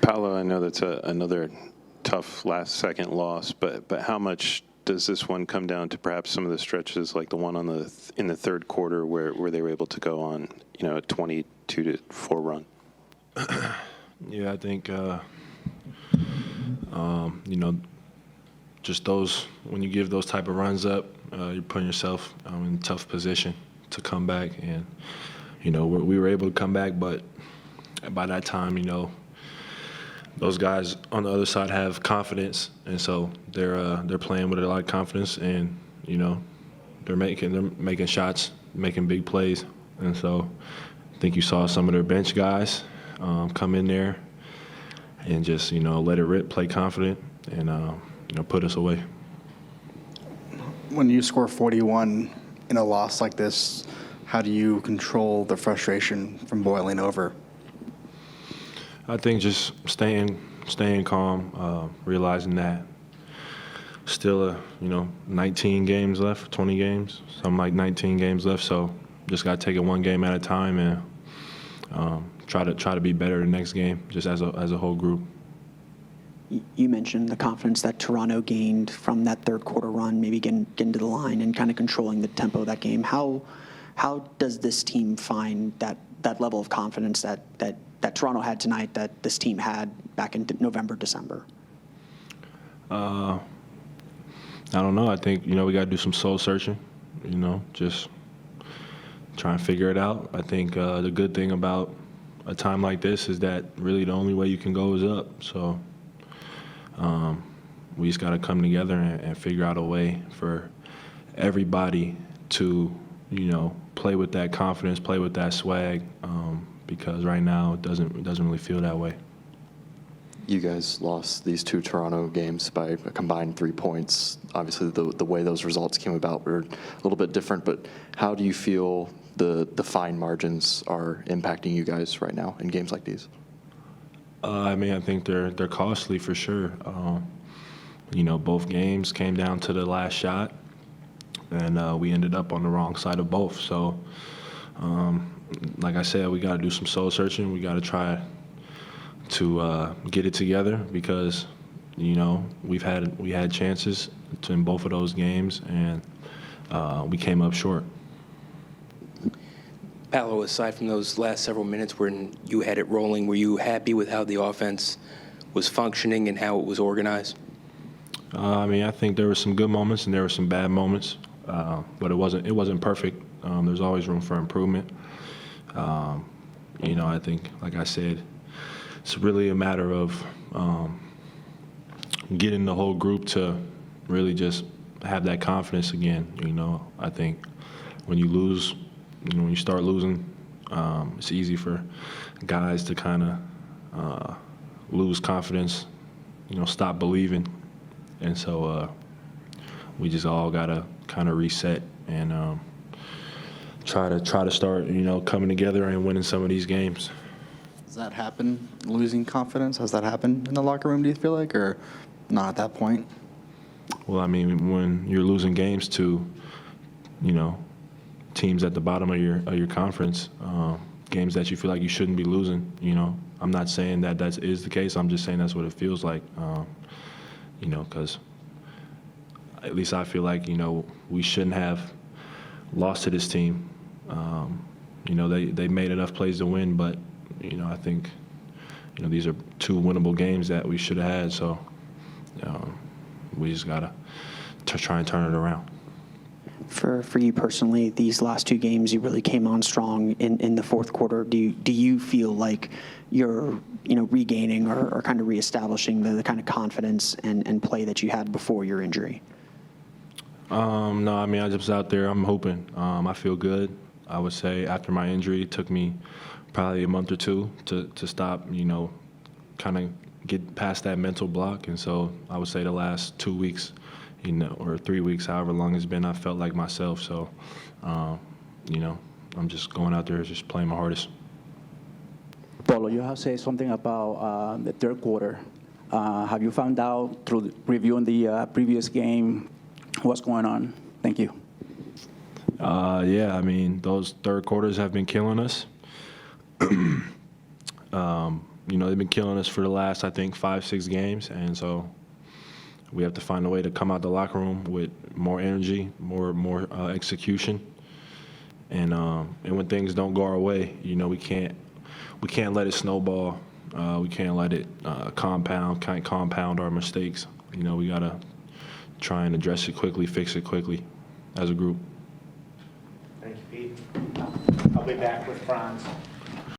Paolo, I know that's another tough last-second loss, but how much does this one come down to perhaps some of the stretches like the one in the third quarter where they were able to go on, a 22-4 run? Yeah, I think, just those, when you give those type of runs up, you're putting yourself in a tough position to come back. And, we were able to come back, but by that time, those guys on the other side have confidence, and so they're playing with a lot of confidence, and they're making shots, making big plays, and so I think you saw some of their bench guys come in there and just let it rip, play confident, and put us away. When you score 41 in a loss like this, how do you control the frustration from boiling over? I think just staying calm, realizing that still 19 games left, 20 games, something like 19 games left. So just got to take it one game at a time and try to be better the next game, just as a whole group. You mentioned the confidence that Toronto gained from that third quarter run, maybe getting to the line and kind of controlling the tempo of that game. How does this team find that level of confidence that Toronto had tonight that this team had back in November, December? I don't know. I think, we got to do some soul searching, just try and figure it out. I think the good thing about a time like this is that really the only way you can go is up. So we just got to come together and figure out a way for everybody to, play with that confidence, play with that swag, because right now it doesn't really feel that way. You guys lost these two Toronto games by a combined 3 points. Obviously, the way those results came about were a little bit different, but how do you feel the fine margins are impacting you guys right now in games like these? I think they're costly for sure. Both games came down to the last shot, and we ended up on the wrong side of both. So, like I said, we got to do some soul searching. We got to try to get it together because, we had chances in both of those games, and we came up short. Paolo, aside from those last several minutes when you had it rolling, were you happy with how the offense was functioning and how it was organized? I think there were some good moments and there were some bad moments, but it wasn't perfect. There's always room for improvement. I think, like I said, it's really a matter of getting the whole group to really just have that confidence again. I think when you lose, when you start losing, it's easy for guys to kind of lose confidence, stop believing. And so we just all got to kind of reset and try to start, coming together and winning some of these games. Does that happen, losing confidence? Has that happened in the locker room, do you feel like, or not at that point? Well, when you're losing games to, teams at the bottom of your conference, games that you feel like you shouldn't be losing, I'm not saying that is the case. I'm just saying that's what it feels like, because at least I feel like, we shouldn't have lost to this team. They made enough plays to win, but, I think, these are two winnable games that we should have had. So we just got to try and turn it around. For you personally, these last two games, you really came on strong in the fourth quarter. Do you feel like you're regaining or kind of reestablishing the kind of confidence and play that you had before your injury? No, I just was out there. I'm hoping. I feel good. I would say after my injury, it took me probably a month or two to stop, kind of get past that mental block. And so I would say the last 2 weeks, or 3 weeks, however long it's been, I felt like myself. So, I'm just going out there, just playing my hardest. Paolo, you have said something about the third quarter. Have you found out through reviewing the previous game what's going on? Thank you. Yeah, those third quarters have been killing us. you know, they've been killing us for the last, I think, 5-6 games, and so we have to find a way to come out the locker room with more energy, more execution, and when things don't go our way, you know, we can't let it snowball. We can't let it compound our mistakes. You know, we gotta try and address it quickly, fix it quickly, as a group. Thank you, Pete. I'll be back with Franz.